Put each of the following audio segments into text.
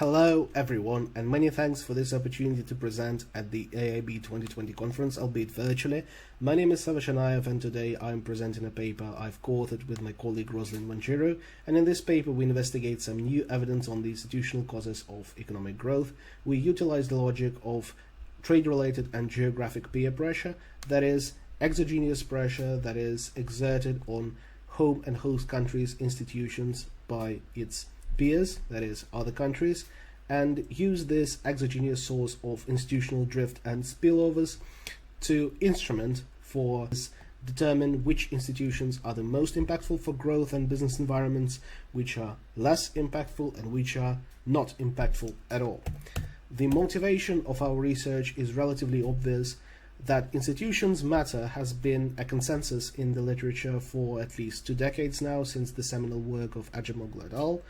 Hello everyone, and many thanks for this opportunity to present at the AIB 2020 conference, albeit virtually. My name is Savva Shanaev, and today I'm presenting a paper I've co-authored with my colleague Roseline Wanjiru, and in this paper we investigate some new evidence on the institutional causes of economic growth. We utilize the logic of trade-related and geographic peer pressure, that is, exogeneous pressure that is exerted on home and host countries' institutions by its peers, that is, other countries, and use this exogenous source of institutional drift and spillovers to instrument for determine which institutions are the most impactful for growth and business environments, which are less impactful, and which are not impactful at all. The motivation of our research is relatively obvious. That institutions matter has been a consensus in the literature for at least 2 decades now, since the seminal work of Ajamoglu et al.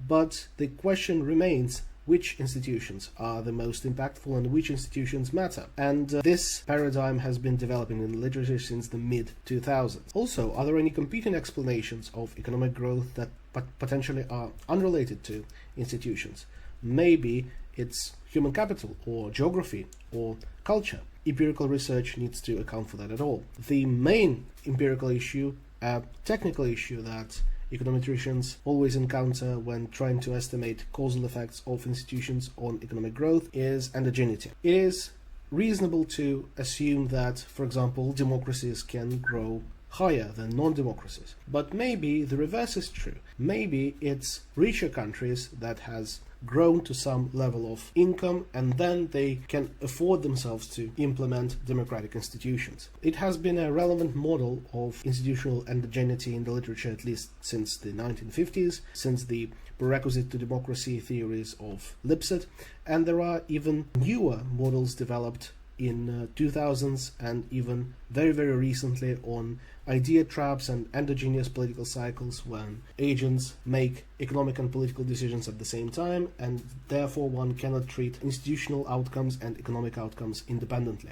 But the question remains, which institutions are the most impactful and which institutions matter? And this paradigm has been developing in the literature since the mid-2000s. Also, are there any competing explanations of economic growth that potentially are unrelated to institutions? Maybe it's human capital or geography or culture. Empirical research needs to account for that at all. The main empirical issue, a technical issue that econometricians always encounter when trying to estimate causal effects of institutions on economic growth, is endogeneity. It is reasonable to assume that, for example, democracies can grow higher than non-democracies. But maybe the reverse is true. Maybe it's richer countries that has grown to some level of income, and then they can afford themselves to implement democratic institutions. It has been a relevant model of institutional endogeneity in the literature at least since the 1950s, since the prerequisite to democracy theories of Lipset, and there are even newer models developed in 2000s and even very recently on idea traps and endogenous political cycles, when agents make economic and political decisions at the same time, and therefore one cannot treat institutional outcomes and economic outcomes independently.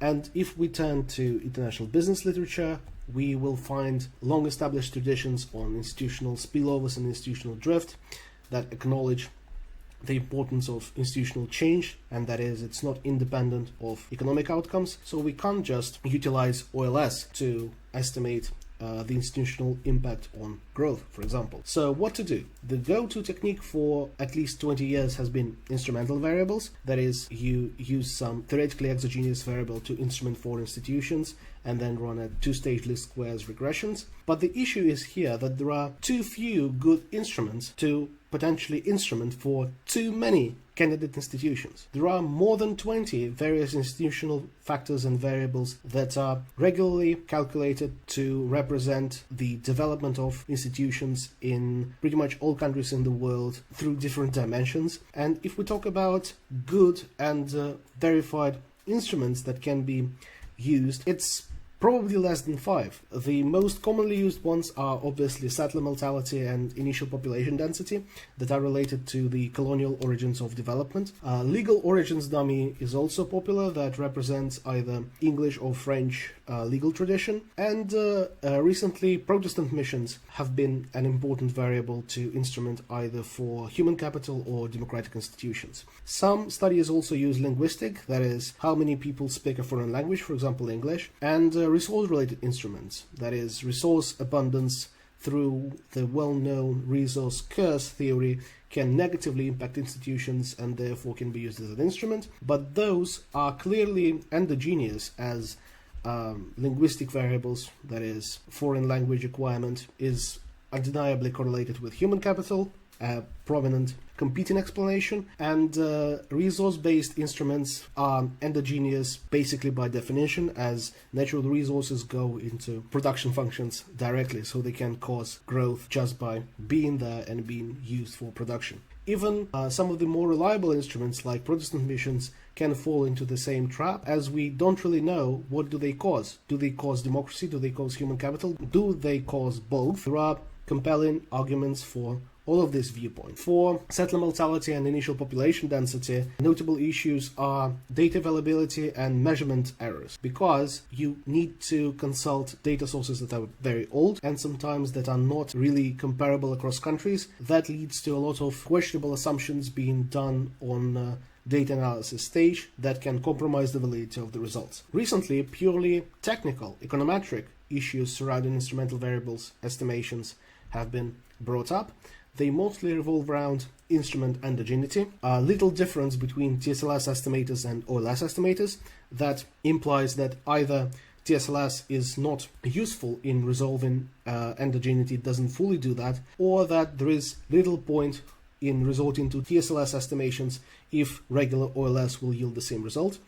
And if we turn to international business literature, we will find long-established traditions on institutional spillovers and institutional drift that acknowledge the importance of institutional change, and that is, it's not independent of economic outcomes. So we can't just utilize OLS to estimate the institutional impact on growth, for example. So what to do? The go-to technique for at least 20 years has been instrumental variables. That is, you use some theoretically exogenous variable to instrument for institutions and then run a 2-stage least squares regressions. But the issue is here that there are too few good instruments to potentially instrument for too many candidate institutions. There are more than 20 various institutional factors and variables that are regularly calculated to represent the development of institutions in pretty much all countries in the world through different dimensions. And if we talk about good and verified instruments that can be used, it's probably less than 5. The most commonly used ones are obviously settler mortality and initial population density that are related to the colonial origins of development. Legal origins dummy is also popular, that represents either English or French legal tradition. And recently, Protestant missions have been an important variable to instrument either for human capital or democratic institutions. Some studies also use linguistic, that is, how many people speak a foreign language, for example English, and resource-related instruments, that is, resource abundance through the well-known resource curse theory can negatively impact institutions and therefore can be used as an instrument, but those are clearly endogenous as linguistic variables, that is, foreign language acquirement is undeniably correlated with human capital, a prominent competing explanation, and resource-based instruments are endogenous basically by definition, as natural resources go into production functions directly, so they can cause growth just by being there and being used for production. Even some of the more reliable instruments like Protestant missions can fall into the same trap, as we don't really know what do they cause. Do they cause democracy? Do they cause human capital? Do they cause both? There are compelling arguments for all of these viewpoints. For settler mortality and initial population density, notable issues are data availability and measurement errors, because you need to consult data sources that are very old and sometimes that are not really comparable across countries. That leads to a lot of questionable assumptions being done on data analysis stage that can compromise the validity of the results. Recently, purely technical, econometric issues surrounding instrumental variables estimations have been brought up. They mostly revolve around instrument endogeneity, a little difference between TSLS estimators and OLS estimators that implies that either TSLS is not useful in resolving endogeneity, doesn't fully do that, or that there is little point in resorting to TSLS estimations if regular OLS will yield the same result.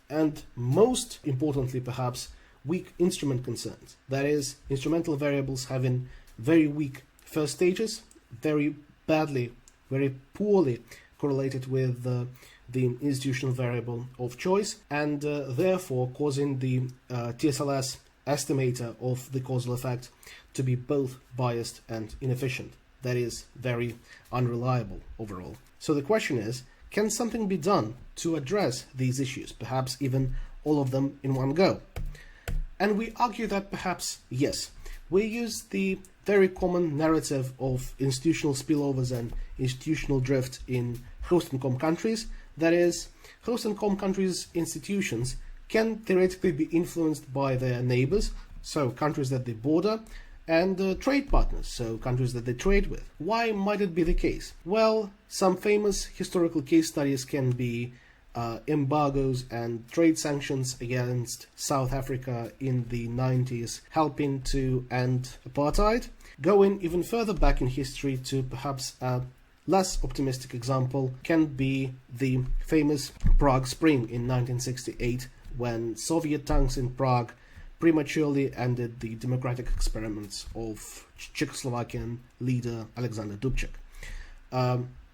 And most importantly, perhaps, weak instrument concerns. That is, instrumental variables having very weak first stages, very badly, very poorly correlated with the institutional variable of choice, and therefore causing the TSLS estimator of the causal effect to be both biased and inefficient. That is, very unreliable overall. So the question is, can something be done to address these issues, perhaps even all of them in one go? And we argue that perhaps yes. We use the very common narrative of institutional spillovers and institutional drift in host and com countries. That is, host and com countries' institutions can theoretically be influenced by their neighbors, so countries that they border, and trade partners, so countries that they trade with. Why might it be the case? Well, some famous historical case studies can be embargoes and trade sanctions against South Africa in the 90s, helping to end apartheid. Going even further back in history to perhaps a less optimistic example can be the famous Prague Spring in 1968, when Soviet tanks in Prague prematurely ended the democratic experiments of Czechoslovakian leader Alexander Dubček.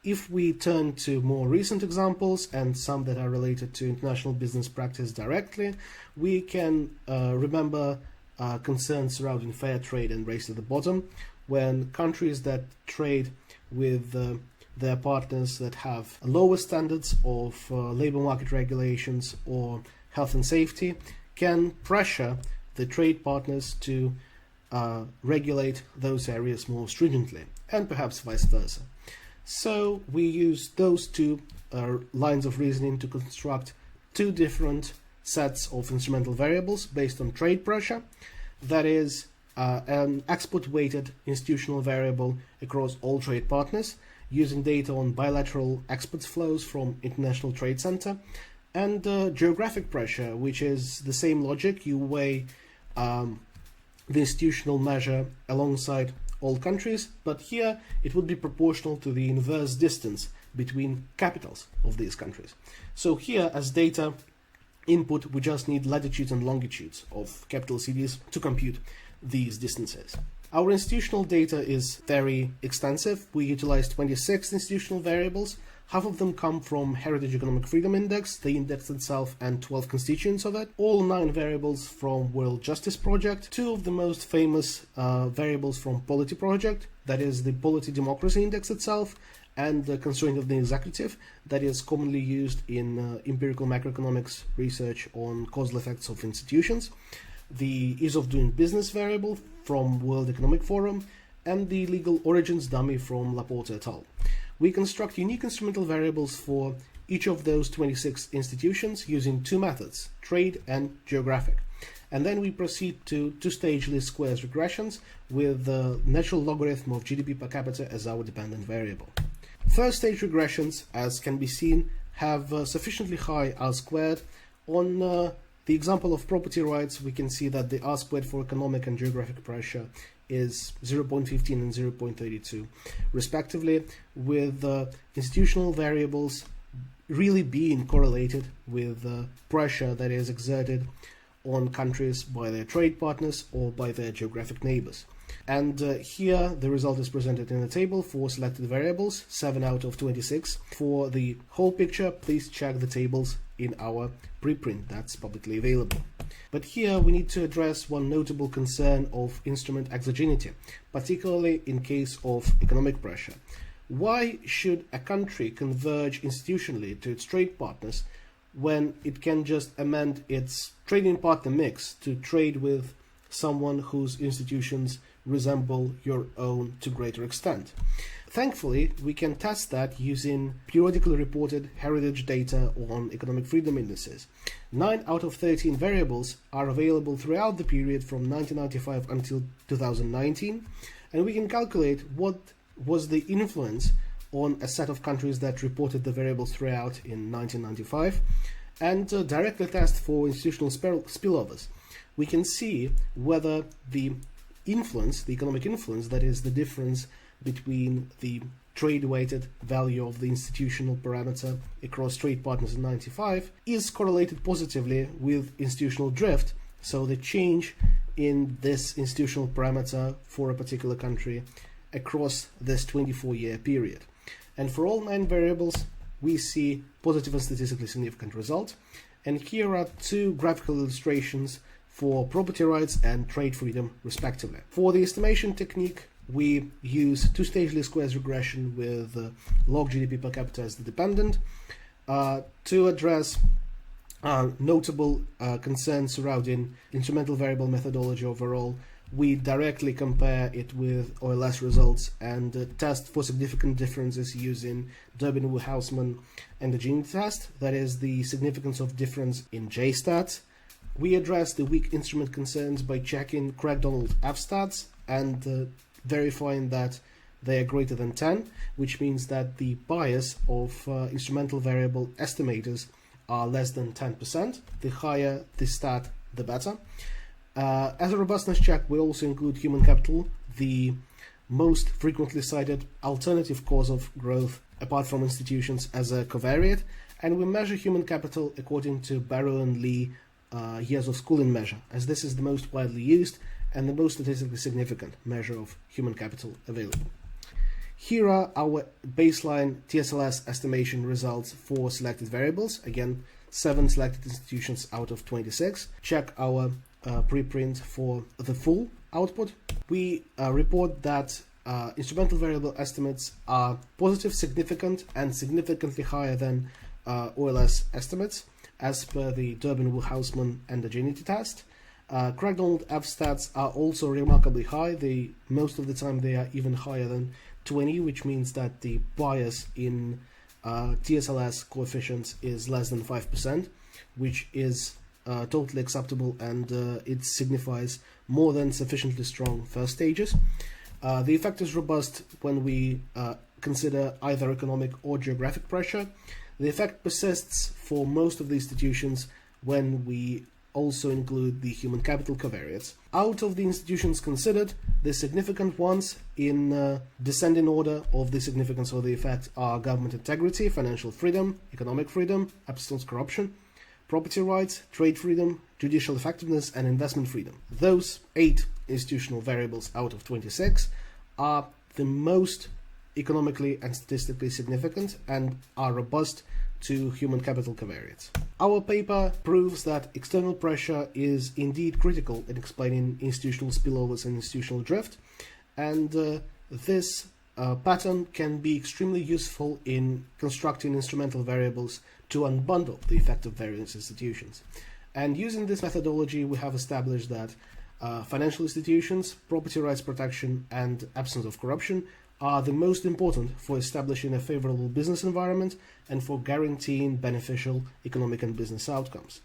If we turn to more recent examples and some that are related to international business practice directly, we can remember concerns surrounding fair trade and race to the bottom, when countries that trade with their partners that have lower standards of labor market regulations or health and safety can pressure the trade partners to regulate those areas more stringently, and perhaps vice versa. So we use those two lines of reasoning to construct two different sets of instrumental variables based on trade pressure. That is, an export-weighted institutional variable across all trade partners, using data on bilateral exports flows from International Trade Center, and geographic pressure, which is the same logic. You weigh the institutional measure alongside all countries, but here it would be proportional to the inverse distance between capitals of these countries. So here, as data input, we just need latitudes and longitudes of capital cities to compute these distances. Our institutional data is very extensive. We utilize 26 institutional variables. Half of them come from Heritage Economic Freedom Index, the index itself, and 12 constituents of it. All 9 variables from World Justice Project. 2 of the most famous variables from Polity Project, that is the Polity Democracy Index itself, and the constraint of the executive, that is commonly used in empirical macroeconomics research on causal effects of institutions. The ease of doing business variable from World Economic Forum, and the legal origins dummy from Laporte et al. We construct unique instrumental variables for each of those 26 institutions using 2 methods, trade and geographic. And then we proceed to 2-stage least squares regressions with the natural logarithm of GDP per capita as our dependent variable. First stage regressions, as can be seen, have sufficiently high R squared. On the example of property rights, we can see that the R squared for economic and geographic pressure is 0.15 and 0.32 respectively, with institutional variables really being correlated with pressure that is exerted on countries by their trade partners or by their geographic neighbors. And here the result is presented in a table for selected variables, 7 out of 26. For the whole picture, please check the tables in our preprint that's publicly available. But here we need to address one notable concern of instrument exogeneity, particularly in case of economic pressure. Why should a country converge institutionally to its trade partners when it can just amend its trading partner mix to trade with someone whose institutions resemble your own to greater extent? Thankfully, we can test that using periodically reported heritage data on economic freedom indices. 9 out of 13 variables are available throughout the period from 1995 until 2019, and we can calculate what was the influence on a set of countries that reported the variables throughout in 1995 and directly test for institutional spillovers. We can see whether the influence, the economic influence, that is the difference between the trade-weighted value of the institutional parameter across trade partners in 95, is correlated positively with institutional drift, so the change in this institutional parameter for a particular country across this 24-year period. And for all 9 variables, we see positive and statistically significant result. And here are 2 graphical illustrations for property rights and trade freedom, respectively. For the estimation technique, we use 2-stage least squares regression with log GDP per capita as the dependent to address notable concerns surrounding instrumental variable methodology overall. We directly compare it with OLS results and test for significant differences using Durbin-Hausmann endogeneity test, that is the significance of difference in J-stats. We address the weak instrument concerns by checking Craig-Donald F-stats and verifying that they are greater than 10, which means that the bias of instrumental variable estimators are less than 10%. The higher the stat, the better. As a robustness check, we also include human capital, the most frequently cited alternative cause of growth apart from institutions, as a covariate, and we measure human capital according to Barrow and Lee years of schooling measure, as this is the most widely used and the most statistically significant measure of human capital available. Here are our baseline TSLS estimation results for selected variables. Again, 7 selected institutions out of 26. Check our preprint for the full output. We report that instrumental variable estimates are positive, significant, and significantly higher than OLS estimates as per the Durbin-Hausmann endogeneity test. Craig-Donald F-stats are also remarkably high. Most of the time they are even higher than 20, which means that the bias in TSLS coefficients is less than 5%, which is totally acceptable, and it signifies more than sufficiently strong first stages. The effect is robust when we consider either economic or geographic pressure. The effect persists for most of the institutions when we also include the human capital covariates. Out of the institutions considered, the significant ones in descending order of the significance of the effect are government integrity, financial freedom, economic freedom, absence of corruption, property rights, trade freedom, judicial effectiveness, and investment freedom. Those 8 institutional variables out of 26 are the most economically and statistically significant and are robust to human capital covariates. Our paper proves that external pressure is indeed critical in explaining institutional spillovers and institutional drift, and this pattern can be extremely useful in constructing instrumental variables to unbundle the effect of various institutions. And using this methodology, we have established that financial institutions, property rights protection, and absence of corruption are the most important for establishing a favorable business environment and for guaranteeing beneficial economic and business outcomes.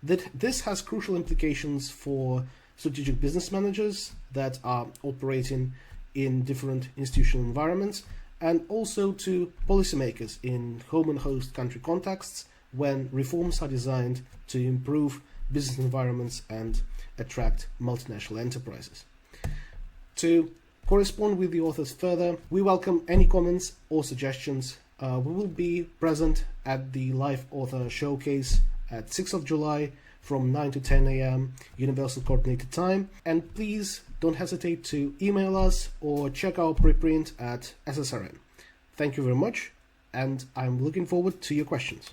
This has crucial implications for strategic business managers that are operating in different institutional environments, and also to policymakers in home and host country contexts when reforms are designed to improve business environments and attract multinational enterprises. To correspond with the authors further, we welcome any comments or suggestions. We will be present at the live author showcase at 6th of July from 9 to 10 a.m. Universal Coordinated Time, and please don't hesitate to email us or check our preprint at SSRN. Thank you very much, and I'm looking forward to your questions.